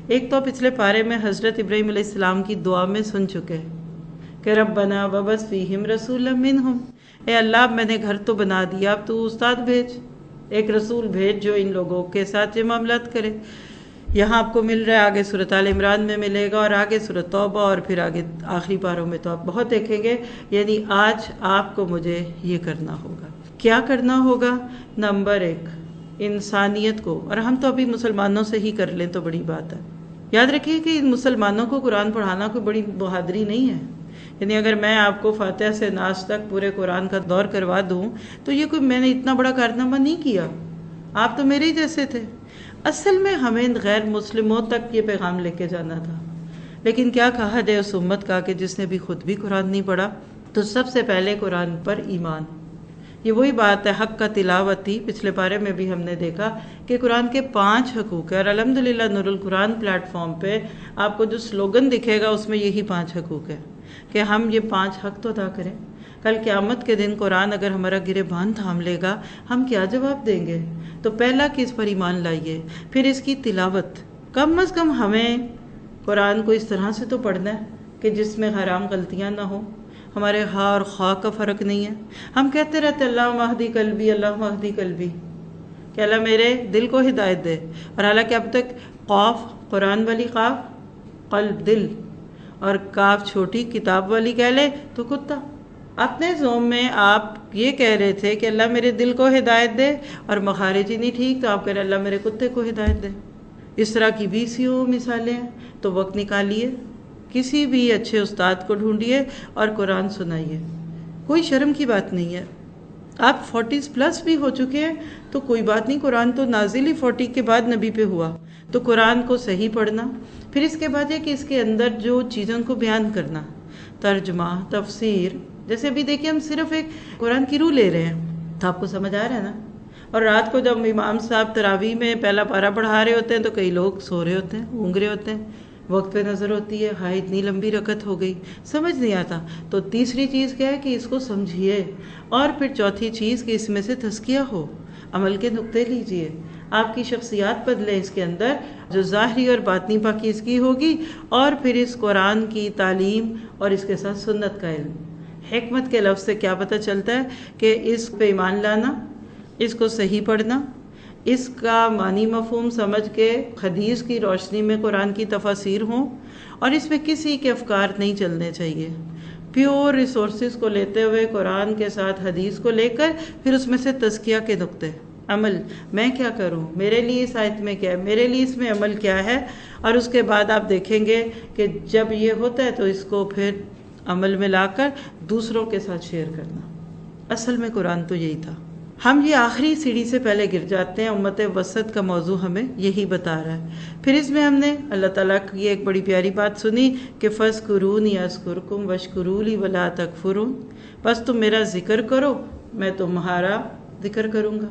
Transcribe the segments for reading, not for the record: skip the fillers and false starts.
ایک تو پچھلے پارے میں حضرت ابراہیم علیہ السلام کی دعا میں سن چکے کہ ربنا وبعث فیہم رسولا منہم، اے اللہ اب میں نے گھر تو بنا دیا، اب تو استاد بھیج، ایک رسول بھیج جو ان لوگوں کے ساتھ یہ معاملات کرے۔ یہاں آپ کو مل رہا ہے، آگے سورۃ آل عمران میں ملے گا، اور آگے سورۃ توبہ، اور پھر آگے آخری پاروں میں تو آپ بہت دیکھیں گے۔ یعنی آج آپ کو مجھے یہ کرنا ہوگا۔ کیا کرنا ہوگا؟ نمبر 1، انسانیت کو، اور ہم تو ابھی مسلمانوں سے ہی کر لیں تو بڑی بات ہے۔ یاد رکھیے کہ ان مسلمانوں کو قرآن پڑھانا کوئی بڑی بہادری نہیں ہے۔ یعنی اگر میں آپ کو فاتحہ سے ناس تک پورے قرآن کا دور کروا دوں تو یہ کوئی میں نے اتنا بڑا کارنامہ نہیں کیا، آپ تو میرے ہی جیسے تھے۔ اصل میں ہمیں غیر مسلموں تک یہ پیغام لے کے جانا تھا، لیکن کیا کہا جائے اس امت کا کہ جس نے بھی خود بھی قرآن نہیں پڑھا۔ تو سب سے پہلے قرآن پر ایمان، یہ وہی بات ہے حق کا تلاوت تھی۔ پچھلے پارے میں بھی ہم نے دیکھا کہ قرآن کے 5 حقوق ہے، اور الحمدللہ نور القرآن پلیٹ فارم پہ آپ کو جو سلوگن دکھے گا اس میں یہی 5 حقوق ہے کہ ہم یہ 5 حق تو ادا کریں۔ کل قیامت کے دن قرآن اگر ہمارا گریبان تھام لے گا ہم کیا جواب دیں گے؟ تو پہلا کہ اس پر ایمان لائیے، پھر اس کی تلاوت۔ کم از کم ہمیں قرآن کو اس طرح سے تو پڑھنا ہے کہ جس میں حرام غلطیاں نہ ہوں، ہمارے ہاں اور خواہ کا فرق نہیں ہے۔ ہم کہتے رہتے اللہم اہدی قلبی، اللہم اہدی قلبی، کہ اللہ میرے دل کو ہدایت دے، اور حالانکہ اب تک قاف قرآن والی قاف قلب دل، اور کاف چھوٹی کتاب والی کہہ لے تو کتا۔ اپنے زوم میں آپ یہ کہہ رہے تھے کہ اللہ میرے دل کو ہدایت دے، اور مخارج ہی نہیں ٹھیک تو آپ کہہ رہے اللہ میرے کتے کو ہدایت دے۔ اس طرح کی 20 مثالیں ہیں۔ تو وقت نکالیے، کسی بھی اچھے استاد کو ڈھونڈیے اور قرآن سنائیے، کوئی شرم کی بات نہیں ہے۔ آپ 40+ بھی ہو چکے ہیں تو کوئی بات نہیں، قرآن تو نازل ہی 40 کے بعد نبی پہ ہوا، تو قرآن کو صحیح پڑھنا، پھر اس کے بعد یہ کہ اس کے اندر جو چیزوں کو بیان کرنا، ترجمہ، تفسیر۔ جیسے ابھی دیکھیں ہم صرف ایک قرآن کی روح لے رہے ہیں تو آپ کو سمجھ آ رہا ہے نا؟ اور رات کو جب امام صاحب تراویح میں پہلا پارہ پڑھا رہے ہوتے ہیں تو کئی لوگ سو رہے ہوتے ہیں، اونگ رہے ہوتے ہیں، وقت پہ نظر ہوتی ہے، ہاں اتنی لمبی رکعت ہو گئی، سمجھ نہیں آتا۔ تو تیسری چیز کیا ہے کہ اس کو سمجھیے، اور پھر چوتھی چیز کہ اس میں سے تزکیہ ہو، عمل کے نقطے لیجئے، آپ کی شخصیات بدلے، اس کے اندر جو ظاہری اور باطنی پاکیزگی ہوگی، اور پھر اس قرآن کی تعلیم اور اس کے ساتھ سنت کا علم۔ حکمت کے لفظ سے کیا پتہ چلتا ہے کہ اس پہ ایمان لانا، اس کو صحیح پڑھنا، اس کا معنی مفہوم سمجھ کے حدیث کی روشنی میں قرآن کی تفاسیر ہوں، اور اس میں کسی کے افکار نہیں چلنے چاہیے، پیور ریسورسز کو لیتے ہوئے قرآن کے ساتھ حدیث کو لے کر پھر اس میں سے تزکیہ کے نقطے، عمل، میں کیا کروں، میرے لیے اس آیت میں کیا ہے، میرے لیے اس میں عمل کیا ہے، اور اس کے بعد آپ دیکھیں گے کہ جب یہ ہوتا ہے تو اس کو پھر عمل میں لا کر دوسروں کے ساتھ شیئر کرنا۔ اصل میں قرآن تو یہی تھا۔ ہم یہ آخری سیڑھی سے پہلے گر جاتے ہیں، امت وسط کا موضوع ہمیں یہی بتا رہا ہے۔ پھر اس میں ہم نے اللہ تعالیٰ کی ایک بڑی پیاری بات سنی کہ فَاذْكُرُونِي أَذْكُرْكُمْ وَاشْكُرُوا لِي وَلَا تَكْفُرُونَ، بس تم میرا ذکر کرو میں تمہارا ذکر کروں گا،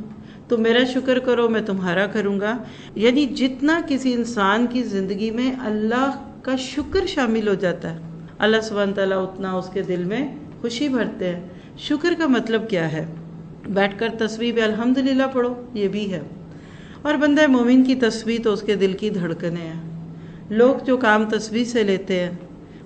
تم میرا شکر کرو میں تمہارا کروں گا۔ یعنی جتنا کسی انسان کی زندگی میں اللہ کا شکر شامل ہو جاتا ہے، اللہ سبحانہ تعالیٰ اتنا اس کے دل میں خوشی بھرتے ہیں۔ شکر کا مطلب کیا ہے؟ بیٹھ کر تسبیح پہ الحمدللہ پڑھو، یہ بھی ہے، اور بندہ مومن کی تسبیح تو اس کے دل کی دھڑکنیں ہیں۔ لوگ جو کام تسبیح سے لیتے ہیں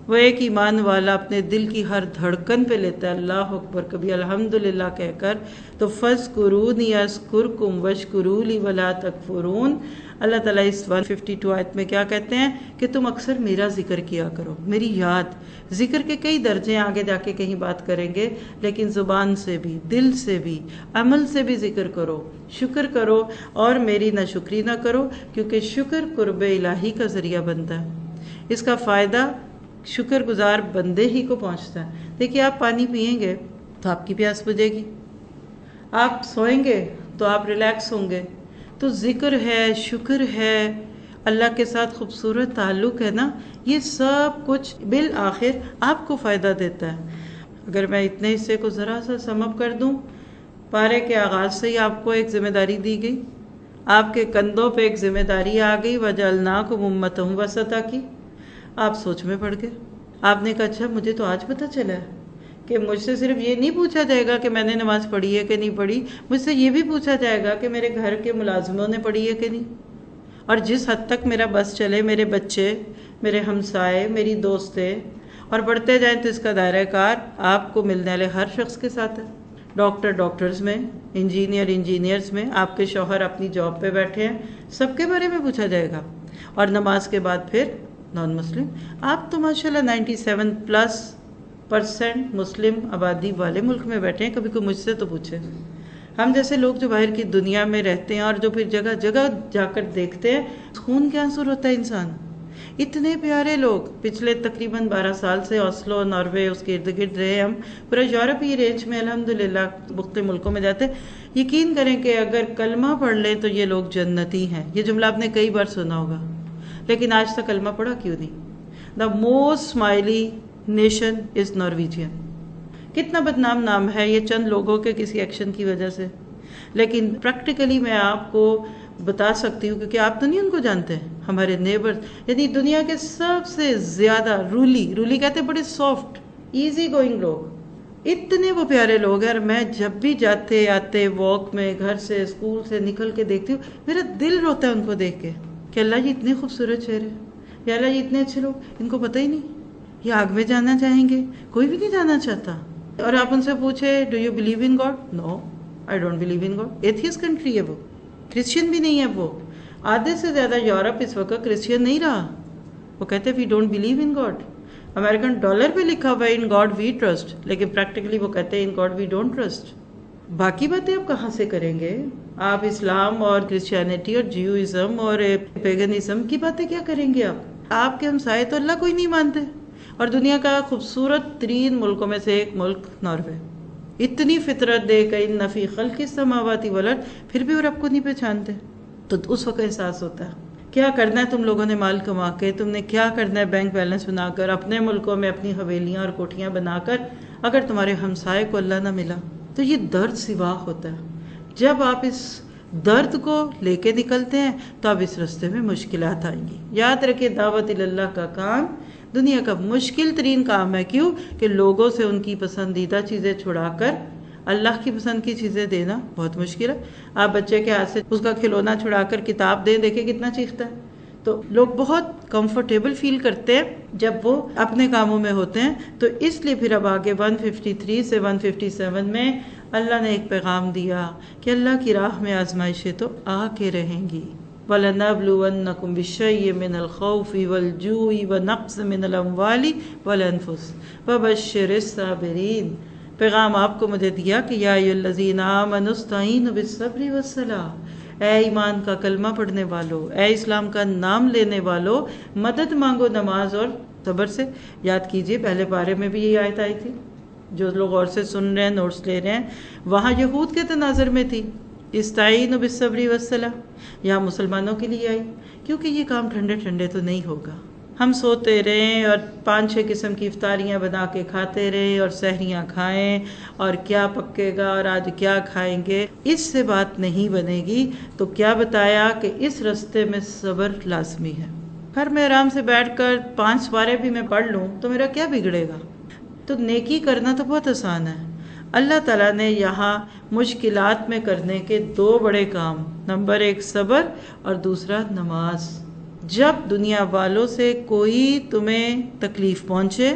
وہ ایک ایمان والا اپنے دل کی ہر دھڑکن پہ لیتا ہے اللہ اکبر، کبھی الحمدللہ کہہ کر۔ تو فَاذْكُرُونِي أَذْكُرْكُمْ وَاشْكُرُوا لِي وَلَا تَكْفُرُونَ۔ اللہ تعالیٰ اس 152 آیت میں کیا کہتے ہیں کہ تم اکثر میرا ذکر کیا کرو، میری یاد۔ ذکر کے کئی درجے آگے جا کے کہیں بات کریں گے، لیکن زبان سے بھی، دل سے بھی، عمل سے بھی ذکر کرو، شکر کرو، اور میری ناشکری نہ کرو، کیونکہ شکر قرب الہی کا ذریعہ بنتا ہے۔ اس کا فائدہ شکر گزار بندے ہی کو پہنچتا ہے۔ دیکھیے آپ پانی پئیں گے تو آپ کی پیاس بجھے گی، آپ سوئیں گے تو آپ ریلیکس ہوں گے۔ تو ذکر ہے، شکر ہے، اللہ کے ساتھ خوبصورت تعلق ہے نا، یہ سب کچھ بالآخر آپ کو فائدہ دیتا ہے۔ اگر میں اتنے حصے کو ذرا سا سم اپ کر دوں، پارے کے آغاز سے ہی آپ کو ایک ذمہ داری دی گئی، آپ کے کندھوں پہ ایک ذمہ داری آ گئی، وَجَعَلْنَاكُمْ أُمَّةً وَسَطًا کی۔ آپ سوچ میں پڑ گئے، آپ نے کہا اچھا مجھے تو آج پتہ چلا ہے کہ مجھ سے صرف یہ نہیں پوچھا جائے گا کہ میں نے نماز پڑھی ہے کہ نہیں پڑھی، مجھ سے یہ بھی پوچھا جائے گا کہ میرے گھر کے ملازموں نے پڑھی ہے کہ نہیں، اور جس حد تک میرا بس چلے، میرے بچے، میرے ہمسائے، میری دوستیں، اور بڑھتے جائیں تو اس کا دائرہ کار آپ کو ملنے والے ہر شخص کے ساتھ ہے۔ ڈاکٹرز میں، انجینئرز میں، آپ کے شوہر اپنی جاب پہ بیٹھے ہیں، سب کے بارے میں پوچھا جائے گا۔ اور نماز کے بعد پھر نان مسلم۔ آپ تو ماشاءاللہ 97% مسلم آبادی والے ملک میں بیٹھے ہیں، کبھی کوئی مجھ سے تو پوچھے۔ ہم جیسے لوگ جو باہر کی دنیا میں رہتے ہیں اور جو پھر جگہ جگہ جا کر دیکھتے ہیں، خون کے آنسو ہوتا ہے انسان۔ اتنے پیارے لوگ، پچھلے تقریباً 12 سال سے اوسلو، ناروے، اس کے ارد گرد رہے ہم، پورا یورپی رینج میں الحمدللہ مختلف ملکوں میں جاتے۔ یقین کریں کہ اگر کلمہ پڑھ لیں تو یہ لوگ جنتی ہیں۔ یہ جملہ آپ نے کئی بار سنا ہوگا، لیکن آج تک کلمہ پڑھا کیوں نہیں؟ The most Ismaili nation is Norwegian. کتنا بدنام نام ہے یہ چند لوگوں کے کسی ایکشن کی وجہ سے، لیکن پریکٹیکلی میں آپ کو بتا سکتی ہوں، کیونکہ آپ تو نہیں ان کو جانتے ہیں۔ ہمارے نیبر، یعنی دنیا کے سب سے زیادہ رولی کہتے ہیں، بڑے سافٹ ایزی گوئنگ لوگ، اتنے وہ پیارے لوگ ہیں۔ اور میں جب بھی جاتے آتے واک میں، گھر سے، اسکول سے نکل کے دیکھتی ہوں، میرا دل روتا ہے ان کو دیکھ کے کہ اللہ جی اتنے خوبصورت چہرے، یا اللہ جی اتنے اچھے لوگ، ان کو پتہ ہی نہیں یہ آگ میں جانا چاہیں گے، کوئی بھی نہیں جانا چاہتا۔ اور آپ ان سے پوچھے do you believe in God? No, I don't believe in God. Atheist country ہے وہ، کرسچین بھی نہیں ہے وہ۔ آدھے سے زیادہ یورپ اس وقت کرسچین نہیں رہا، وہ کہتے we don't believe in God. American dollar پہ لکھا ہوا ہے ان گاڈ وی ٹرسٹ، لیکن پریکٹیکلی وہ کہتے ہیں in God we don't trust. باقی باتیں آپ کہاں سے کریں گے؟ آپ اسلام اور کرسچینٹی اور جیوازم اور پیگنزم کی باتیں کیا کریں گے؟ آپ کے ہمسائے تو اللہ کو ہی نہیں مانتے۔ اور دنیا کا خوبصورت ترین ملکوں میں سے ایک ملک ناروے، اتنی فطرت دے کئی نفی خلق السماوات والارض، پھر بھی وہ رب کو نہیں پہچانتے۔ تو اس وقت احساس ہوتا ہے کیا کرنا ہے تم لوگوں نے مال کما کے، تم نے کیا کرنا ہے بینک بیلنس بنا کر، اپنے ملکوں میں اپنی حویلیاں اور کوٹھیاں بنا کر، اگر تمہارے ہمسائے کو اللہ نہ ملا تو یہ درد سوا ہوتا ہے۔ جب آپ اس درد کو لے کے نکلتے ہیں تو اب اس رستے میں مشکلات آئیں گی۔ یاد رکھیں دعوت اللہ کا کام دنیا کا مشکل ترین کام ہے۔ کیوں کہ لوگوں سے ان کی پسندیدہ چیزیں چھڑا کر اللہ کی پسند کی چیزیں دینا بہت مشکل ہے۔ آپ بچے کے ہاتھ سے اس کا کھلونا چھڑا کر کتاب دیں، دیکھیں کتنا چیختا ہے۔ تو لوگ بہت کمفرٹیبل فیل کرتے ہیں جب وہ اپنے کاموں میں ہوتے ہیں۔ تو اس لیے پھر اب آگے 153 سے 157 میں اللہ نے ایک پیغام دیا کہ اللہ کی راہ میں آزمائشیں تو آ کے رہیں گی۔ وَلَنَبْلُوَنَّكُمْ بِالشَّيْءٍ مِّنَ الْخَوْفِ وَالْجُوعِ وَنَقْصٍ مِّنَ الْأَمْوَالِ وَالْأَنفُسِ وَبَشِّرِ الصَّابِرِينَ۔ پیغام آپ کو مجھے دیا کہ یا ایھا الذین آمنوا استعینوا بالصبر والصلاۃ، اے ایمان کا کلمہ پڑھنے والو، اے اسلام کا نام لینے والو، مدد مانگو نماز اور صبر سے۔ یاد کیجئے پہلے پارے میں بھی یہ آیت آئی تھی، جو لوگ غور سے سن رہے ہیں، نوٹس لے رہے ہیں، وہاں یہود کے تناظر میں تھی استعینوا بالصبر والصلاۃ، یہاں مسلمانوں کے لیے آئی، کیونکہ یہ کام ٹھنڈے ٹھنڈے تو نہیں ہوگا۔ ہم سوتے رہیں اور 5-6 قسم کی افطاریاں بنا کے کھاتے رہیں اور سحریاں کھائیں اور کیا پکے گا اور آج کیا کھائیں گے، اس سے بات نہیں بنے گی۔ تو کیا بتایا کہ اس رستے میں صبر لازمی ہے۔ گھر میں آرام سے بیٹھ کر 5 سپارے بھی میں پڑھ لوں تو میرا کیا بگڑے گا؟ تو نیکی کرنا تو بہت آسان ہے۔ اللہ تعالیٰ نے یہاں مشکلات میں کرنے کے 2 بڑے کام، نمبر 1 صبر اور دوسرا نماز۔ جب دنیا والوں سے کوئی تمہیں تکلیف پہنچے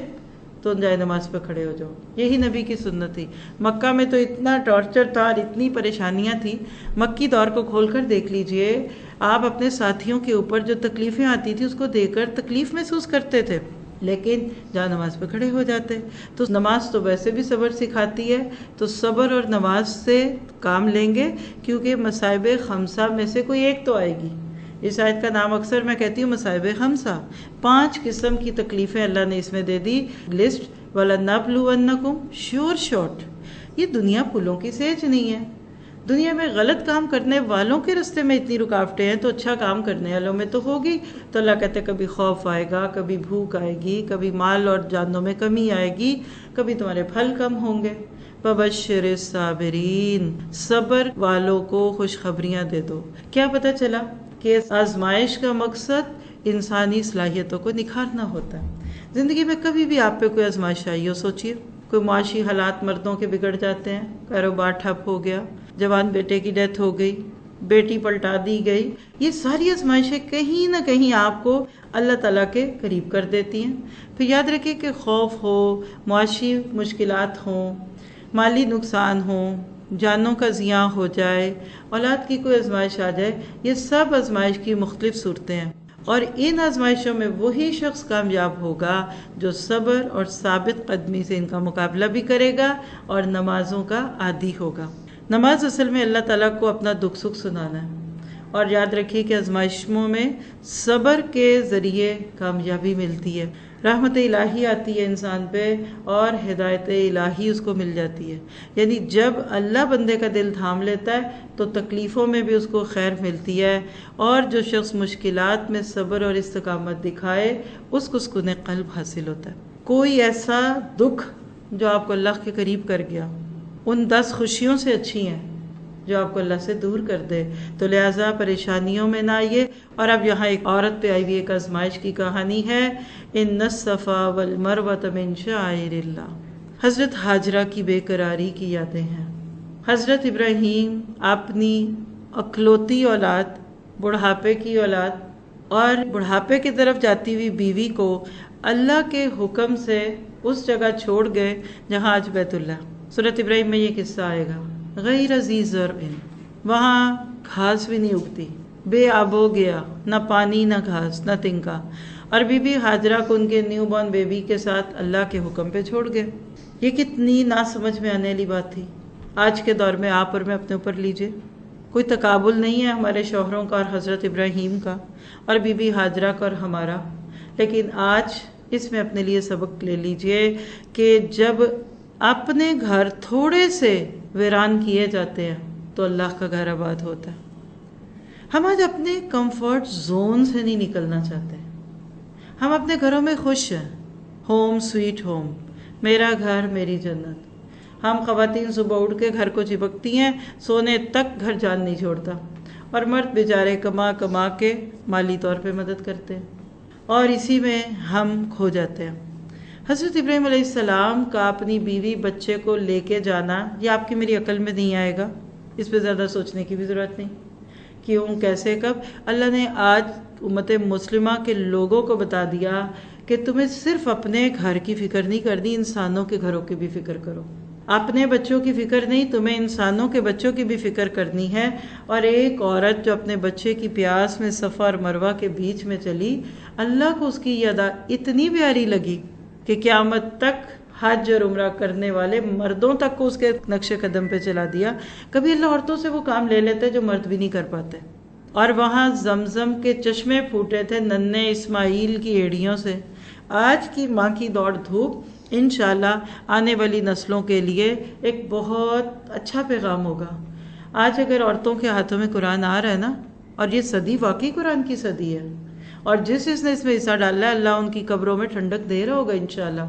تو جائے نماز پہ کھڑے ہو جاؤ، یہی نبی کی سنت تھی۔ مکہ میں تو اتنا ٹارچر تھا اور اتنی پریشانیاں تھیں، مکی دور کو کھول کر دیکھ لیجئے، آپ اپنے ساتھیوں کے اوپر جو تکلیفیں آتی تھی اس کو دیکھ کر تکلیف محسوس کرتے تھے، لیکن جہاں نماز پہ کھڑے ہو جاتے۔ تو نماز تو ویسے بھی صبر سکھاتی ہے، تو صبر اور نماز سے کام لیں گے، کیونکہ مصائب خمسہ میں سے کوئی ایک تو آئے گی۔ اس آیت کا نام اکثر میں کہتی ہوں مصائب خمسہ، 5 قسم کی تکلیفیں اللہ نے اس میں دے دی لسٹ۔ وَلَنَبْلُوَنَّكُمْ شور شارٹ، یہ دنیا پھولوں کی سیج نہیں ہے۔ دنیا میں غلط کام کرنے والوں کے رستے میں اتنی رکاوٹیں ہیں تو اچھا کام کرنے والوں میں تو ہوگی۔ تو اللہ کہتے کبھی خوف آئے گا، کبھی بھوک آئے گی، کبھی مال اور جانوں میں کمی آئے گی، کبھی تمہارے پھل کم ہوں گے۔ وَبَشِّرِ الصَّابِرِينَ، صبر والوں کو خوشخبریاں دے دو۔ کیا پتہ چلا کہ آزمائش کا مقصد انسانی صلاحیتوں کو نکھارنا ہوتا ہے۔ زندگی میں کبھی بھی آپ پہ کوئی آزمائش آئی ہو، سوچئے کوئی معاشی حالات مردوں کے بگڑ جاتے ہیں، کاروبار ٹھپ ہو گیا، جوان بیٹے کی ڈیتھ ہو گئی، بیٹی پلٹا دی گئی، یہ ساری آزمائشیں کہیں نہ کہیں آپ کو اللہ تعالیٰ کے قریب کر دیتی ہیں۔ پھر یاد رکھیں کہ خوف ہو، معاشی مشکلات ہوں، مالی نقصان ہو، جانوں کا زیاں ہو جائے، اولاد کی کوئی آزمائش آ جائے، یہ سب آزمائش کی مختلف صورتیں ہیں، اور ان آزمائشوں میں وہی شخص کامیاب ہوگا جو صبر اور ثابت قدمی سے ان کا مقابلہ بھی کرے گا اور نمازوں کا عادی ہوگا۔ نماز اصل میں اللہ تعالیٰ کو اپنا دکھ سکھ سنانا ہے، اور یاد رکھیے کہ آزمائشوں میں صبر کے ذریعے کامیابی ملتی ہے، رحمت الہی آتی ہے انسان پہ اور ہدایت الہی اس کو مل جاتی ہے۔ یعنی جب اللہ بندے کا دل تھام لیتا ہے تو تکلیفوں میں بھی اس کو خیر ملتی ہے، اور جو شخص مشکلات میں صبر اور استقامت دکھائے اس کو سکون قلب حاصل ہوتا ہے۔ کوئی ایسا دکھ جو آپ کو اللہ کے قریب کر گیا ان 10 خوشیوں سے اچھی ہیں جو آپ کو اللہ سے دور کر دے، تو لہٰذا پریشانیوں میں نہ آئیے۔ اور اب یہاں ایک عورت پہ آئی ہوئی ایک آزمائش کی کہانی ہے، ان الصفا والمروۃ من شعائر اللہ۔ حضرت ہاجرہ کی بے قراری کی یادیں ہیں۔ حضرت ابراہیم اپنی اکلوتی اولاد، بڑھاپے کی اولاد اور بڑھاپے کی طرف جاتی ہوئی بیوی کو اللہ کے حکم سے اس جگہ چھوڑ گئے جہاں آج بیت اللہ۔ سورۃ ابراہیم میں یہ قصہ آئے گا، غیر ذی زرع، وہاں گھاس بھی نہیں اگتی، بے آب ہو گیا، نہ پانی نہ گھاس نہ تنکا، اور بی بی ہاجرہ کو ان کے نیو بورن بیبی کے ساتھ اللہ کے حکم پہ چھوڑ گئے۔ یہ کتنی نہ سمجھ میں آنے والی بات تھی۔ آج کے دور میں آپ اور میں اپنے اوپر لیجئے، کوئی تقابل نہیں ہے ہمارے شوہروں کا اور حضرت ابراہیم کا اور بی بی ہاجرہ کا اور ہمارا، لیکن آج اس میں اپنے لیے سبق لے لیجئے کہ جب اپنے گھر تھوڑے سے ویران کیے جاتے ہیں تو اللہ کا گھر آباد ہوتا ہے۔ ہم آج اپنے کمفرٹ زون سے نہیں نکلنا چاہتے، ہم اپنے گھروں میں خوش ہیں، ہوم سویٹ ہوم، میرا گھر میری جنت۔ ہم خواتین صبح اٹھ کے گھر کو چپکتی ہیں، سونے تک گھر جان نہیں چھوڑتا، اور مرد بیچارے کما کما کے مالی طور پہ مدد کرتے ہیں، اور اسی میں ہم کھو جاتے ہیں۔ حضرت ابراہیم علیہ السلام کا اپنی بیوی بچے کو لے کے جانا یہ آپ کی میری عقل میں نہیں آئے گا، اس پہ زیادہ سوچنے کی بھی ضرورت نہیں، کیوں کیسے کب۔ اللہ نے آج امت مسلمہ کے لوگوں کو بتا دیا کہ تمہیں صرف اپنے گھر کی فکر نہیں کرنی، انسانوں کے گھروں کی بھی فکر کرو۔ اپنے بچوں کی فکر نہیں، تمہیں انسانوں کے بچوں کی بھی فکر کرنی ہے۔ اور ایک عورت جو اپنے بچے کی پیاس میں صفا اور مروہ کے بیچ میں چلی، اللہ کو اس کی یہ ادا اتنی پیاری لگی کہ قیامت تک حج اور عمرہ کرنے والے مردوں تک کو اس کے نقش قدم پہ چلا دیا۔ کبھی اللہ عورتوں سے وہ کام لے لیتے جو مرد بھی نہیں کر پاتے۔ اور وہاں زمزم کے چشمے پھوٹے تھے ننھے اسماعیل کی ایڑیوں سے۔ آج کی ماں کی دوڑ دھوپ انشاءاللہ آنے والی نسلوں کے لیے ایک بہت اچھا پیغام ہوگا۔ آج اگر عورتوں کے ہاتھوں میں قرآن آ رہا ہے نا، اور یہ صدی واقعی قرآن کی صدی ہے، اور جس نے اس میں حصہ ڈالا ہے اللہ ان کی قبروں میں ٹھنڈک دے رہا ہوگا انشاءاللہ۔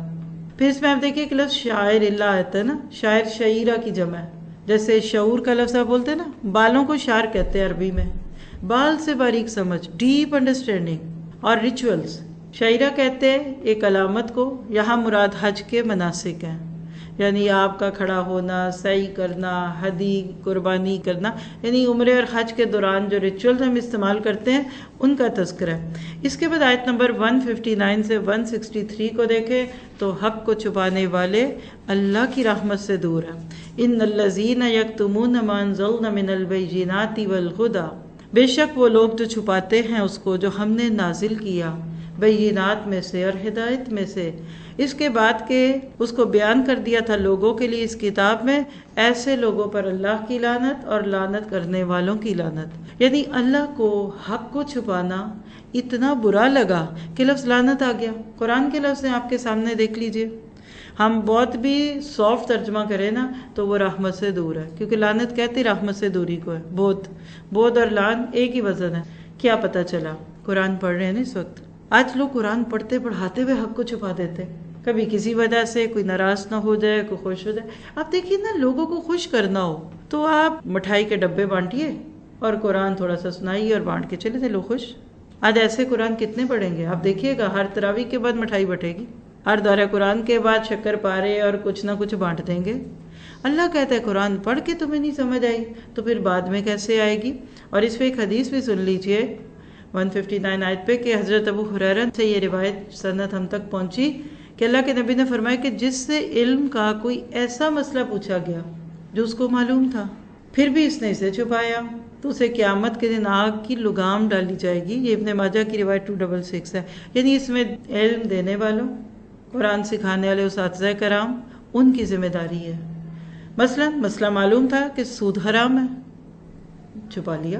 پھر اس میں آپ دیکھیے کہ لفظ شاعر اللہ آتا ہے نا، شاعر شعیرہ کی جمع ہے، جیسے شعور کا لفظ آپ بولتے ہیں نا، بالوں کو شعر کہتے ہیں عربی میں، بال سے باریک سمجھ، ڈیپ انڈرسٹینڈنگ، اور ریچولز شعیرہ کہتے ہیں ایک علامت کو۔ یہاں مراد حج کے مناسک ہیں، یعنی آپ کا کھڑا ہونا، سعی کرنا، ہدی قربانی کرنا، یعنی عمرے اور حج کے دوران جو ریچولز ہم استعمال کرتے ہیں ان کا تذکرہ ہے۔ اس کے بعد آیت نمبر 159 سے 163 کو دیکھیں تو حق کو چھپانے والے اللہ کی رحمت سے دور ہیں۔ ان الذین یکتمون ما انزلنا من البینات والہدی، بے شک وہ لوگ جو چھپاتے ہیں اس کو جو ہم نے نازل کیا بینات میں سے اور ہدایت میں سے۔ اس کے بعد کہ اس کو بیان کر دیا تھا لوگوں کے لیے اس کتاب میں، ایسے لوگوں پر اللہ کی لعنت اور لعنت کرنے والوں کی لعنت۔ یعنی اللہ کو حق کو چھپانا اتنا برا لگا کہ لفظ لعنت آ گیا۔ قرآن کے لفظ ہیں آپ کے سامنے دیکھ لیجئے، ہم بہت بھی سافٹ ترجمہ کریں نا تو وہ رحمت سے دور ہے، کیونکہ لعنت کہتے رحمت سے دوری کو ہے۔ بودھ اور لعن ایک ہی وزن ہے۔ کیا پتہ چلا قرآن پڑھ رہے ہیں نا اس وقت، آج لوگ قرآن پڑھتے پڑھاتے ہوئے حق کو چھپا دیتے، کبھی کسی وجہ سے کوئی ناراض نہ ہو جائے، کوئی خوش ہو جائے۔ آپ دیکھیے نا، لوگوں کو خوش کرنا ہو تو آپ مٹھائی کے ڈبے بانٹیے اور قرآن تھوڑا سا سنائیے اور بانٹ کے چلے تھے لوگ خوش۔ آج ایسے قرآن کتنے پڑھیں گے آپ دیکھیے گا، ہر تراویح کے بعد مٹھائی بٹے گی، ہر دورہ قرآن کے بعد شکر پارے اور کچھ نہ کچھ بانٹ دیں گے۔ اللہ کہتا ہے قرآن پڑھ کے تمہیں نہیں سمجھ آئی تو پھر بعد میں کیسے آئے گی؟ اور اس پہ ایک حدیث بھی سن لیجئے 159 آیت پہ کہ حضرت ابو ہریرہ سے یہ روایت سند ہم تک پہنچی کہ اللہ کے نبی نے فرمایا کہ جس سے علم کا کوئی ایسا مسئلہ پوچھا گیا جو اس کو معلوم تھا پھر بھی اس نے اسے چھپایا تو اسے قیامت کے دن آگ کی لگام ڈالی جائے گی. یہ ابن ماجہ کی روایت 266 ہے. یعنی اس میں علم دینے والوں، قرآن سکھانے والے اساتذہ کرام، ان کی ذمہ داری ہے. مثلا مسئلہ معلوم تھا کہ سود حرام ہے، چھپا لیا.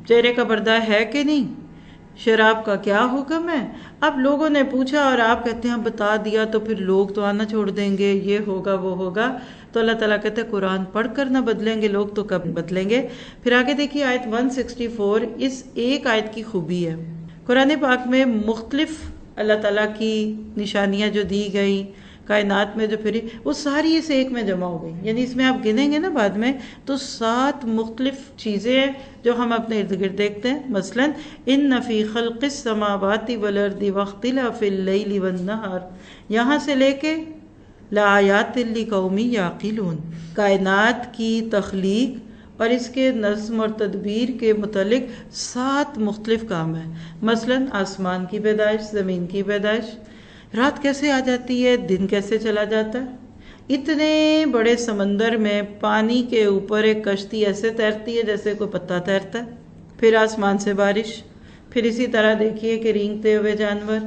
چہرے کا پردہ ہے کہ نہیں، شراب کا کیا حکم ہے، اب لوگوں نے پوچھا اور آپ کہتے ہیں بتا دیا تو پھر لوگ تو آنا چھوڑ دیں گے، یہ ہوگا وہ ہوگا. تو اللہ تعالیٰ کہتے ہیں قرآن پڑھ کر نہ بدلیں گے لوگ تو کب بدلیں گے. پھر آگے دیکھیے آیت 164، اس ایک آیت کی خوبی ہے. قرآن پاک میں مختلف اللہ تعالیٰ کی نشانیاں جو دی گئی، کائنات میں جو پھری، وہ ساری اس ایک میں جمع ہو گئی. یعنی اس میں آپ گنیں گے نا بعد میں تو 7 مختلف چیزیں ہیں جو ہم اپنے ارد گرد دیکھتے ہیں. مثلا ان فی خلق السماوات والارض واختلاف اللیل والنہار، یہاں سے لے کے لآیات لقوم یعقلون، کائنات کی تخلیق اور اس کے نظم اور تدبیر کے متعلق 7 مختلف کام ہیں. مثلا آسمان کی پیدائش، زمین کی پیدائش، رات کیسے آ جاتی ہے، دن کیسے چلا جاتا ہے، اتنے بڑے سمندر میں پانی کے اوپر ایک کشتی ایسے تیرتی ہے جیسے کوئی پتا تیرتا ہے. پھر آسمان سے بارش، پھر اسی طرح دیکھیے کہ رینگتے ہوئے جانور،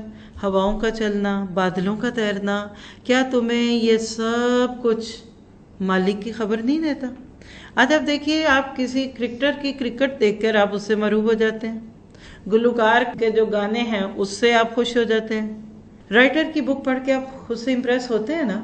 ہواؤں کا چلنا، بادلوں کا تیرنا. کیا تمہیں یہ سب کچھ مالک کی خبر نہیں دیتا؟ آج آپ دیکھیے، آپ کسی کرکٹر کی کرکٹ دیکھ کر آپ اس سے مرعوب ہو جاتے ہیں، گلوکار کے جو گانے ہیں اس سے آپ خوش ہو جاتے ہیں، رائٹر کی بک پڑھ کے آپ خود سے امپریس ہوتے ہیں نا.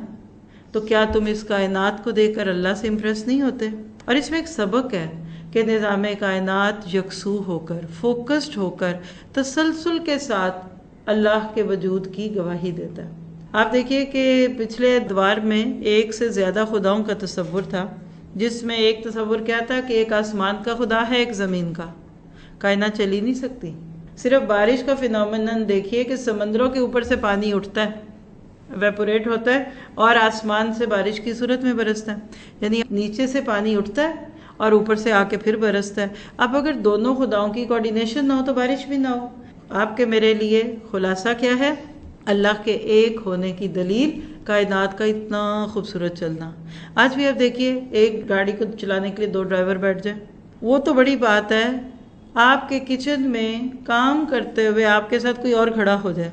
تو کیا تم اس کائنات کو دیکھ کر اللہ سے امپریس نہیں ہوتے؟ اور اس میں ایک سبق ہے کہ نظام کائنات یکسو ہو کر، فوکسڈ ہو کر، تسلسل کے ساتھ اللہ کے وجود کی گواہی دیتا ہے. آپ دیکھیے کہ پچھلے ادوار میں ایک سے زیادہ خداؤں کا تصور تھا، جس میں ایک تصور کیا تھا کہ ایک آسمان کا خدا ہے، ایک زمین کا. کائنات چلی نہیں سکتی. صرف بارش کا فینومینن دیکھیے کہ سمندروں کے اوپر سے پانی اٹھتا ہے، ویپوریٹ ہوتا ہے اور آسمان سے بارش کی صورت میں برستا ہے. یعنی نیچے سے پانی اٹھتا ہے اور اوپر سے آ کے پھر برستا ہے. اب اگر دونوں خداؤں کی کوارڈینیشن نہ ہو تو بارش بھی نہ ہو. آپ کے میرے لیے خلاصہ کیا ہے؟ اللہ کے ایک ہونے کی دلیل کائنات کا اتنا خوبصورت چلنا. آج بھی آپ دیکھیے ایک گاڑی کو چلانے کے لیے 2 ڈرائیور بیٹھ جائیں، وہ تو بڑی بات ہے. آپ کے کچن میں کام کرتے ہوئے آپ کے ساتھ کوئی اور کھڑا ہو جائے،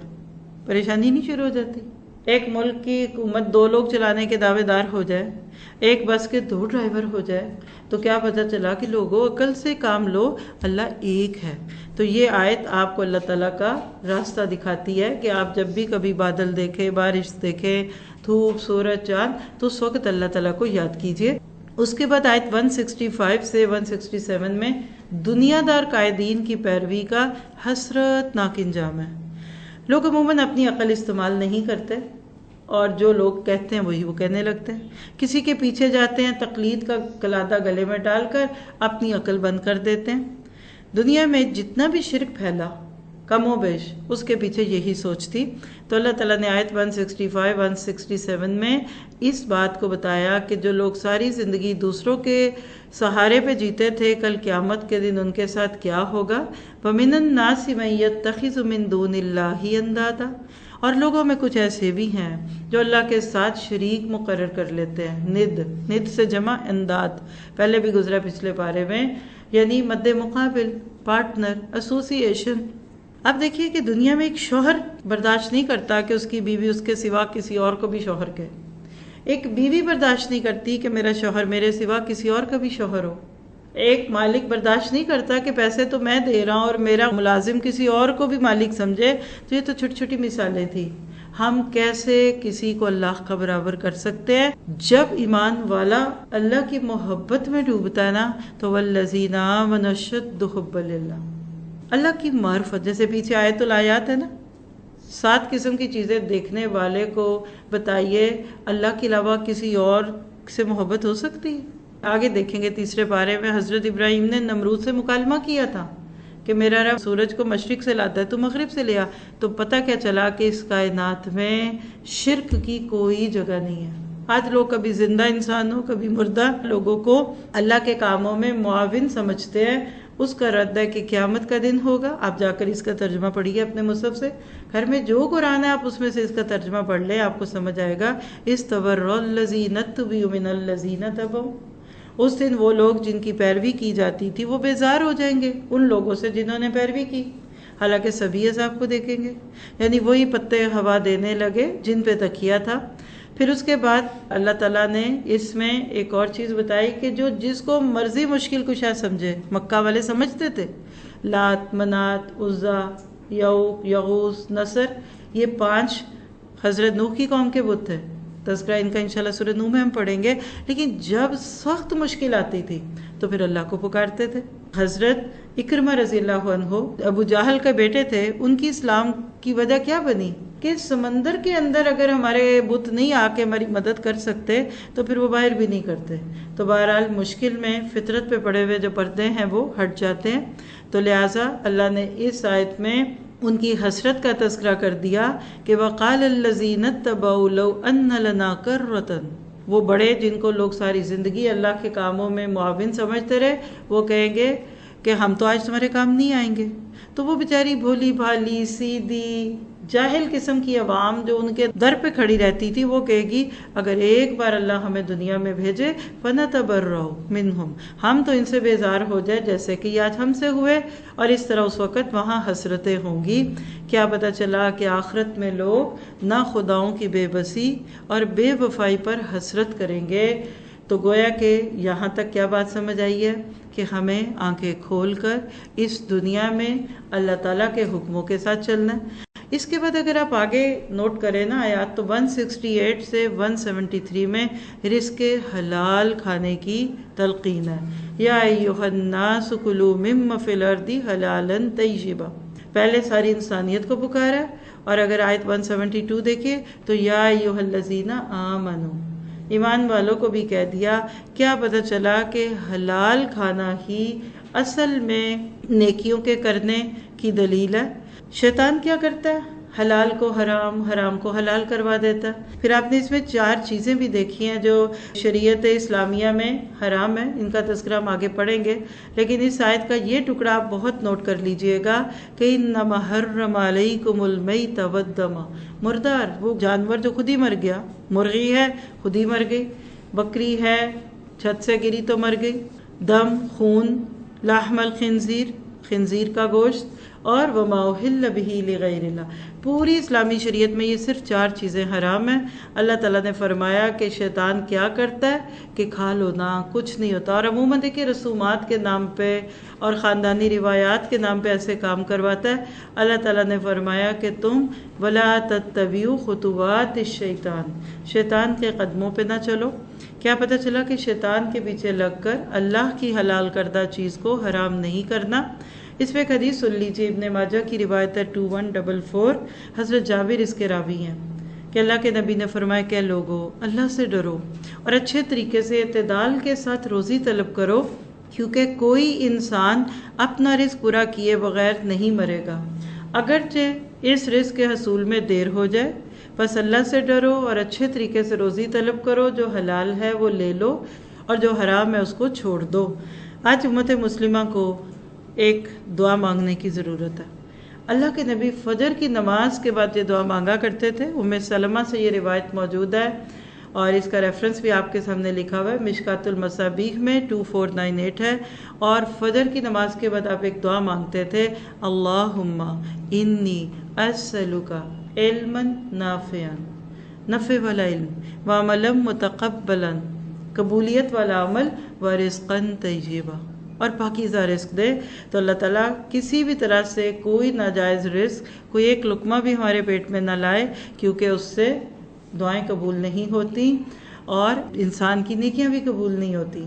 پریشانی نہیں شروع ہو جاتی؟ ایک ملک کی حکومت 2 لوگ چلانے کے دعوے دار ہو جائے، ایک بس کے 2 ڈرائیور ہو جائے، تو کیا پتہ چلا کہ لوگوں عقل سے کام لو، اللہ ایک ہے. تو یہ آیت آپ کو اللہ تعالیٰ کا راستہ دکھاتی ہے کہ آپ جب بھی کبھی بادل دیکھیں، بارش دیکھیں، دھوپ، سورج، چاند، تو اس وقت اللہ تعالیٰ کو یاد کیجئے. اس کے بعد آیت 165 سے 167 میں دنیا دار قائدین کی پیروی کا حسرت ناک انجام ہے. لوگ عموماً اپنی عقل استعمال نہیں کرتے اور جو لوگ کہتے ہیں وہی وہ کہنے لگتے ہیں. کسی کے پیچھے جاتے ہیں، تقلید کا قلادہ گلے میں ڈال کر اپنی عقل بند کر دیتے ہیں. دنیا میں جتنا بھی شرک پھیلا کم و بیش اس کے پیچھے یہی سوچ تھی. تو اللہ تعالیٰ نے آیت 165 167 میں اس بات کو بتایا کہ جو لوگ ساری زندگی دوسروں کے سہارے پہ جیتے تھے، کل قیامت کے دن ان کے ساتھ کیا ہوگا. وَمِنَ النَّاسِ مَن يَتَّخِذُ مِن دُونِ اللَّهِ أَندَادًا، اور لوگوں میں کچھ ایسے بھی ہیں جو اللہ کے ساتھ شریک مقرر کر لیتے ہیں. ند سے جمع انداد، پہلے بھی گزرا پچھلے پارے میں، یعنی مد مقابل، پارٹنر، ایسوسی ایشن. اب دیکھیے کہ دنیا میں ایک شوہر برداشت نہیں کرتا کہ اس کی بیوی اس کے سوا کسی اور کو بھی شوہر کہے. ایک بیوی برداشت نہیں کرتی کہ میرا شوہر میرے سوا کسی اور کا بھی شوہر ہو. ایک مالک برداشت نہیں کرتا کہ پیسے تو میں دے رہا ہوں اور میرا ملازم کسی اور کو بھی مالک سمجھے. تو یہ تو چھوٹی چھوٹی مثالیں تھیں. ہم کیسے کسی کو اللہ کا برابر کر سکتے ہیں؟ جب ایمان والا اللہ کی محبت میں ڈوبتا ہے نا تو والذین آمنوا اشد حبا للہ، اللہ کی معرفت. جیسے پیچھے آیت الآیات ہے نا، 7 قسم کی چیزیں دیکھنے والے کو بتائیے اللہ کے علاوہ کسی اور سے محبت ہو سکتی ہے؟ آگے دیکھیں گے تیسرے پارے میں حضرت ابراہیم نے نمرود سے مکالمہ کیا تھا کہ میرا رب سورج کو مشرق سے لاتا ہے تو مغرب سے لیا. تو پتہ کیا چلا کہ اس کائنات میں شرک کی کوئی جگہ نہیں ہے. آج لوگ کبھی زندہ انسانوں کبھی مردہ لوگوں کو اللہ کے کاموں میں معاون سمجھتے ہیں. اس کا رد ہے کہ قیامت کا دن ہوگا. آپ جا کر اس کا ترجمہ پڑھیے اپنے مصحف سے. گھر میں جو قرآن ہے آپ اس میں سے اس کا ترجمہ پڑھ لیں, آپ کو سمجھ آئے گا. استبرأ الذین اتبعوا من الذین تبعوا. اس دن وہ لوگ جن کی پیروی کی جاتی تھی وہ بیزار ہو جائیں گے ان لوگوں سے جنہوں نے پیروی کی, حالانکہ سبھی عذاب کو دیکھیں گے. یعنی وہی پتے ہوا دینے لگے جن پہ تکیہ تھا. پھر اس کے بعد اللہ تعالیٰ نے اس میں ایک اور چیز بتائی کہ جو جس کو مرضی مشکل کشا سمجھے. مکہ والے سمجھتے تھے لات, منات, عزا, یعوق, یغوث, نصر, یہ 5 حضرت نوح کی قوم کے بت تھے. تذکرہ ان کا انشاءاللہ سورہ نوح میں ہم پڑھیں گے. لیکن جب سخت مشکل آتی تھی تو پھر اللہ کو پکارتے تھے. حضرت اکرمہ رضی اللہ عنہ ابو جہل کے بیٹے تھے. ان کی اسلام کی وجہ کیا بنی کہ سمندر کے اندر اگر ہمارے بت نہیں آ کے ہماری مدد کر سکتے تو پھر وہ باہر بھی نہیں کرتے. تو بہرحال مشکل میں فطرت پہ پڑے ہوئے جو پردے ہیں وہ ہٹ جاتے ہیں. تو لہٰذا اللہ نے اس آیت میں ان کی حسرت کا تذکرہ کر دیا کہ وَقَالَ الَّذِينَ اتَّبَعُوا لَوْ أَنَّ لَنَا كَرَّةً. وہ بڑے جن کو لوگ ساری زندگی اللہ کے کاموں میں معاون سمجھتے رہے, وہ کہیں گے کہ ہم تو آج تمہارے کام نہیں آئیں گے. تو وہ بیچاری بھولی بھالی سیدھی جاہل قسم کی عوام جو ان کے در پہ کھڑی رہتی تھی وہ کہے گی اگر ایک بار اللہ ہمیں دنیا میں بھیجے فَنَتَبَرَّأُ مِنْهُمْ, ہم تو ان سے بیزار ہو جائے جیسے کہ آج ہم سے ہوئے. اور اس طرح اس وقت وہاں حسرتیں ہوں گی. کیا پتہ چلا کہ آخرت میں لوگ نہ خداؤں کی بے بسی اور بے وفائی پر حسرت کریں گے. تو گویا کہ یہاں تک کیا بات سمجھ آئی ہے کہ ہمیں آنکھیں کھول کر اس دنیا میں اللہ تعالیٰ کے حکموں کے ساتھ چلنا ہے. اس کے بعد اگر آپ آگے نوٹ کریں نا آیات, تو 168 سے 173 میں رزق حلال کھانے کی تلقین ہے. یا ایھا الناس کلوا مما فی الارض حلالا طیبا. پہلے ساری انسانیت کو پکارا, اور اگر آیت 172 دیکھیں تو یا ایھا الذین آمنوا, ایمان والوں کو بھی کہہ دیا. کیا پتہ چلا کہ حلال کھانا ہی اصل میں نیکیوں کے کرنے کی دلیل ہے. شیطان کیا کرتا ہے, حلال کو حرام, حرام کو حلال کروا دیتا ہے. پھر آپ نے اس میں 4 چیزیں بھی دیکھی ہیں جو شریعت اسلامیہ میں حرام ہے. ان کا تذکرہ ہم آگے پڑھیں گے, لیکن اس آیت کا یہ ٹکڑا آپ بہت نوٹ کر لیجئے گا کہ انما حرم علیکم المیت والدم. مردار, وہ جانور جو خود ہی مر گیا, مرغی ہے خود ہی مر گئی, بکری ہے چھت سے گری تو مر گئی, دم خون, لحم الخنزیر خنزیر کا گوشت, اور وما احل بہ لغیر اللہ. پوری اسلامی شریعت میں یہ صرف 4 چیزیں حرام ہیں. اللہ تعالیٰ نے فرمایا کہ شیطان کیا کرتا ہے کہ کھا لو نا, کچھ نہیں ہوتا. اور عموماً دیکھیں رسومات کے نام پہ اور خاندانی روایات کے نام پہ ایسے کام کرواتا ہے. اللہ تعالیٰ نے فرمایا کہ تم ولا تتبعوا خطوات الشیطان, شیطان کے قدموں پہ نہ چلو. کیا پتہ چلا کہ شیطان کے پیچھے لگ کر اللہ کی حلال کردہ چیز کو حرام نہیں کرنا. اس پہ ایک حدیث سن لیجیے, ابن ماجہ کی روایت ہے 2144. حضرت جابر اس کے راوی ہیں کہ اللہ کے نبی نے فرمایا کہ لوگو اللہ سے ڈرو اور اچھے طریقے سے اعتدال کے ساتھ روزی طلب کرو, کیونکہ کوئی انسان اپنا رزق پورا کیے بغیر نہیں مرے گا, اگرچہ اس رزق کے حصول میں دیر ہو جائے. بس اللہ سے ڈرو اور اچھے طریقے سے روزی طلب کرو, جو حلال ہے وہ لے لو اور جو حرام ہے اس کو چھوڑ دو. آج امت مسلمہ کو ایک دعا مانگنے کی ضرورت ہے. اللہ کے نبی فجر کی نماز کے بعد یہ دعا مانگا کرتے تھے. ام سلمہ سے یہ روایت موجود ہے اور اس کا ریفرنس بھی آپ کے سامنے لکھا ہوا ہے, مشکات المصابیح میں 2498 ہے. اور فجر کی نماز کے بعد آپ ایک دعا مانگتے تھے, اللہم انی اسألک علما نافعا, نفع والا علم, وعملا متقبلا, قبولیت والا عمل, ورزقا طیبا, اور پاکیزہ رزق دے. تو اللہ تعالیٰ کسی بھی طرح سے کوئی ناجائز رزق, کوئی ایک لقمہ بھی ہمارے پیٹ میں نہ لائے, کیونکہ اس سے دعائیں قبول نہیں ہوتی اور انسان کی نیکیاں بھی قبول نہیں ہوتی.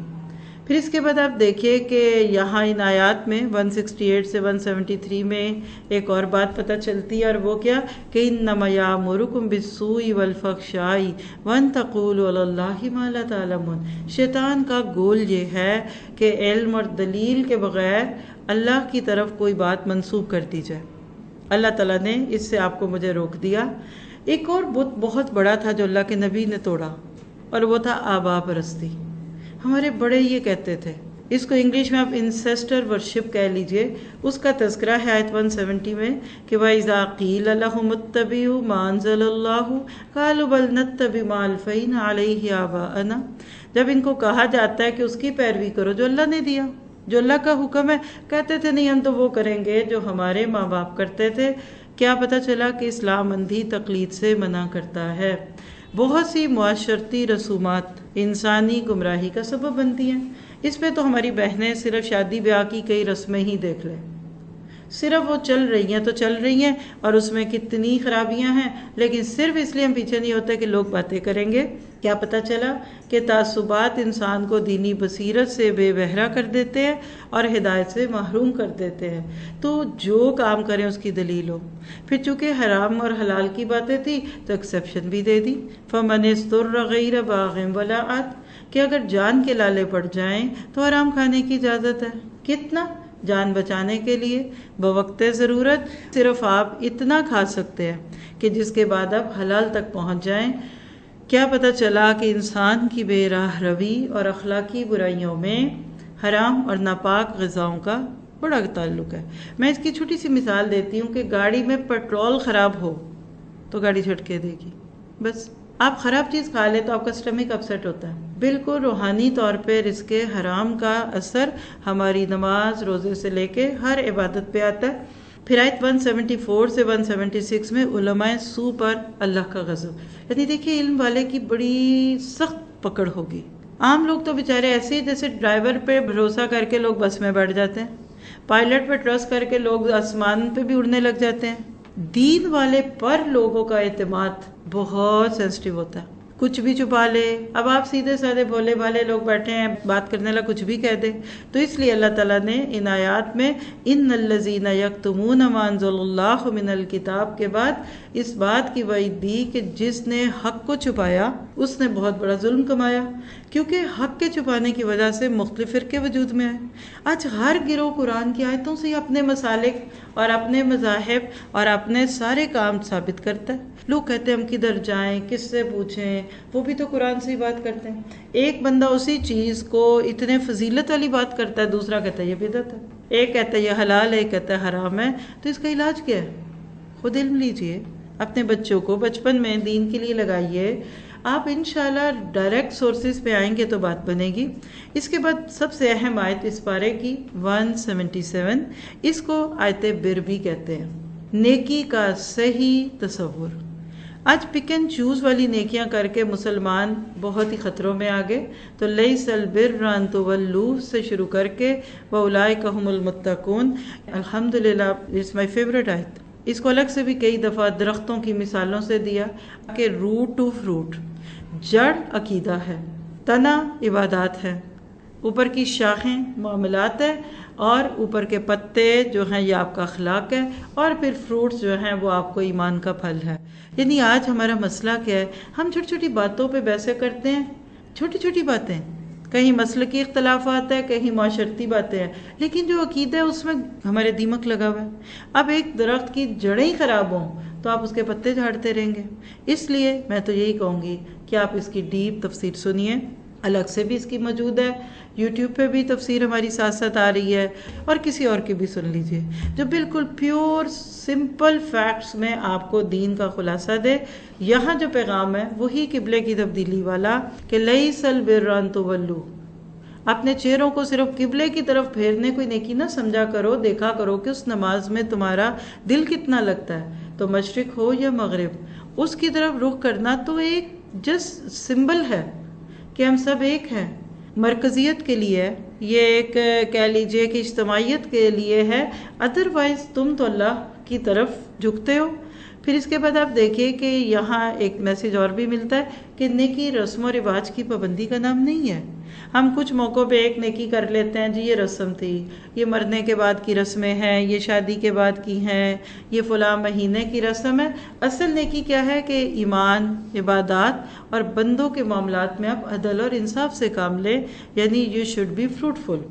پھر اس کے بعد آپ دیکھیے کہ یہاں ان آیات میں 168 سے 173 میں ایک اور بات پتہ چلتی ہے, اور وہ کیا کہ انما یامرکم بالسوء والفحشاء وان تقولوا علی اللہ ما لا تعلمون. شیطان کا گول یہ ہے کہ علم اور دلیل کے بغیر اللہ کی طرف کوئی بات منسوب کر دی جائے. اللہ تعالیٰ نے اس سے آپ کو مجھے روک دیا. ایک اور بت بہت بڑا تھا جو اللہ کے نبی نے توڑا, اور وہ تھا آبا پرستی. ہمارے بڑے یہ کہتے تھے، اس کو انگلش میں آپ انسیسٹر ورشپ کہہ لیجئے. اس کا تذکرہ ہے آیت 170 میں کہ وَإِذَا قِيلَ لَهُمُ اتَّبِعُوا مَا أَنزَلَ اللَّهُ قَالُوا بَلْ نَتَّبِعُ مَا أَلْفَيْنَا عَلَيْهِ آبَاءَنَا. جب ان کو کہا جاتا ہے کہ اس کی پیروی کرو جو اللہ نے دیا، جو اللہ کا حکم ہے، کہتے تھے نہیں ہم تو وہ کریں گے جو ہمارے ماں باپ کرتے تھے. کیا پتہ چلا کہ اسلام اندھی تقلید سے منع کرتا ہے. بہت سی معاشرتی رسومات انسانی گمراہی کا سبب بنتی ہیں. اس پہ تو ہماری بہنیں صرف شادی بیاہ کی کئی رسمیں ہی دیکھ لیں، صرف وہ چل رہی ہیں تو چل رہی ہیں اور اس میں کتنی خرابیاں ہیں، لیکن صرف اس لیے ہم پیچھے نہیں ہوتے کہ لوگ باتیں کریں گے. کیا پتہ چلا کہ تعصبات انسان کو دینی بصیرت سے بے بہرا کر دیتے ہیں اور ہدایت سے محروم کر دیتے ہیں. تو جو کام کریں اس کی دلیل ہو. پھر چونکہ حرام اور حلال کی باتیں تھی تو ایکسیپشن بھی دے دی. فَمَنِ اسْتُرَّ غَيْرَ بَاغٍ وَلَا عَادٍ، کہ اگر جان کے لالے پڑ جائیں تو حرام کھانے کی اجازت ہے. کتنا؟ جان بچانے کے لیے بوقت ضرورت صرف آپ اتنا کھا سکتے ہیں کہ جس کے بعد آپ حلال تک پہنچ جائیں. کیا پتہ چلا کہ انسان کی بے راہ روی اور اخلاقی برائیوں میں حرام اور ناپاک غذاؤں کا بڑا تعلق ہے. میں اس کی چھوٹی سی مثال دیتی ہوں کہ گاڑی میں پیٹرول خراب ہو تو گاڑی جھٹکے دے گی. بس آپ خراب چیز کھا لیں تو آپ کا سٹمک اپسیٹ ہوتا ہے. بالکل روحانی طور پہ رزق حرام کا اثر ہماری نماز روزے سے لے کے ہر عبادت پہ آتا ہے. پھر آیت 174 سے 176 میں علماء سو پر اللہ کا غضب. یعنی دیکھیے علم والے کی بڑی سخت پکڑ ہوگی. عام لوگ تو بیچارے ایسے ہی جیسے ڈرائیور پہ بھروسہ کر کے لوگ بس میں بیٹھ جاتے ہیں، پائلٹ پہ ٹرسٹ کر کے لوگ آسمان پہ بھی اڑنے لگ جاتے ہیں. دین والے پر لوگوں کا اعتماد بہت سینسٹیو ہوتا ہے. کچھ بھی چھپا لے. اب آپ سیدھے سادھے بھولے بھالے لوگ بیٹھے ہیں، بات کرنے لگا کچھ بھی کہہ دے. تو اس لیے اللہ تعالیٰ نے ان آیات میں ان الذین یکتمون ما انزل اللہ من الکتاب کے بعد اس بات کی وعید دی کہ جس نے حق کو چھپایا اس نے بہت بڑا ظلم کمایا، کیونکہ حق کے چھپانے کی وجہ سے مختلف فرقے وجود میں آئے. آج ہر گروہ قرآن کی آیتوں سے اپنے مسالک اور اپنے مذاہب اور اپنے سارے کام ثابت کرتا ہے. لوگ کہتے ہیں ہم کدھر جائیں، کس سے پوچھیں، وہ بھی تو قرآن سے ہی بات کرتے ہیں. ایک بندہ اسی چیز کو اتنے فضیلت والی بات کرتا ہے، دوسرا کہتا ہے یہ بدعت ہے، ایک کہتا ہے یہ حلال ہے، ایک کہتا ہے حرام ہے. تو اس کا علاج کیا ہے؟ خود علم لیجئے، اپنے بچوں کو بچپن میں دین کے لیے لگائیے. آپ انشاءاللہ ڈائریکٹ سورسز پہ آئیں گے تو بات بنے گی. اس کے بعد سب سے اہم آیت اس پارے کی 177، اس کو آیت بر بھی کہتے ہیں، نیکی کا صحیح تصور. آج پک اینڈ چوز والی نیکیاں کر کے مسلمان بہت ہی خطروں میں آگے. تو لیس البر ان تولوا سے شروع کر کے واولئک هم المتقون، الحمدللہ اٹس مائی فیوریٹ آیت. اس کو الگ سے بھی کئی دفعہ درختوں کی مثالوں سے دیا کہ روٹ ٹو فروٹ، جڑ عقیدہ ہے، تنا عبادات ہے، اوپر کی شاخیں معاملات ہے، اور اوپر کے پتے جو ہیں یہ آپ کا اخلاق ہے، اور پھر فروٹس جو ہیں وہ آپ کو ایمان کا پھل ہے. یعنی آج ہمارا مسئلہ کیا ہے؟ ہم چھوٹی چھوٹی باتوں پہ بحثیں کرتے ہیں، چھوٹی چھوٹی باتیں، کہیں مسلکی اختلافات ہے، کہیں معاشرتی باتیں ہیں، لیکن جو عقیدہ ہے اس میں ہمارے دیمک لگا ہوا ہے. اب ایک درخت کی جڑیں ہی خراب ہوں تو آپ اس کے پتے جھاڑتے رہیں گے. اس لیے میں تو یہی کہوں گی کہ آپ اس کی ڈیپ تفسیر سنیے. الگ سے بھی اس کی موجود ہے، یوٹیوب پہ بھی تفسیر ہماری ساتھ ساتھ آ رہی ہے، اور کسی اور کی بھی سن لیجئے جو بالکل پیور سمپل فیکٹس میں آپ کو دین کا خلاصہ دے. یہاں جو پیغام ہے وہی قبلے کی تبدیلی والا کہ لیس البر ان تولوا. اپنے چہروں کو صرف قبلے کی طرف پھیرنے کوئی نیکی نہ سمجھا کرو، دیکھا کرو کہ اس نماز میں تمہارا دل کتنا لگتا ہے. تو مشرق ہو یا مغرب اس کی طرف رخ کرنا تو ایک جسٹ سمبل ہے کہ ہم سب ایک ہیں. مرکزیت کے لیے یہ ایک کہہ لیجئے کہ اجتماعیت کے لیے ہے، ادروائز تم تو اللہ کی طرف جھکتے ہو. پھر اس کے بعد آپ دیکھیے کہ یہاں ایک میسیج اور بھی ملتا ہے کہ نیکی رسم و رواج کی پابندی کا نام نہیں ہے. ہم کچھ موقعوں پہ ایک نیکی کر لیتے ہیں، جی یہ رسم تھی، یہ مرنے کے بعد کی رسمیں ہیں، یہ شادی کے بعد کی ہیں، یہ فلاں مہینے کی رسم ہے. اصل نیکی کیا ہے کہ ایمان، عبادات اور بندوں کے معاملات میں آپ عدل اور انصاف سے کام لیں. یعنی یو شوڈ بی فروٹفل.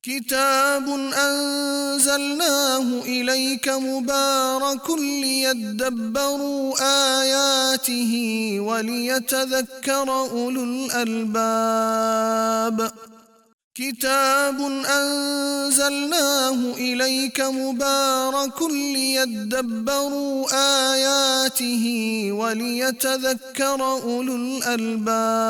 كتاب أنزلناه إليك مبارك ليدبروا آياته وليتذكر أولو الألباب كتاب أنزلناه إليك مبارك ليدبروا آياته وليتذكر أولو الألباب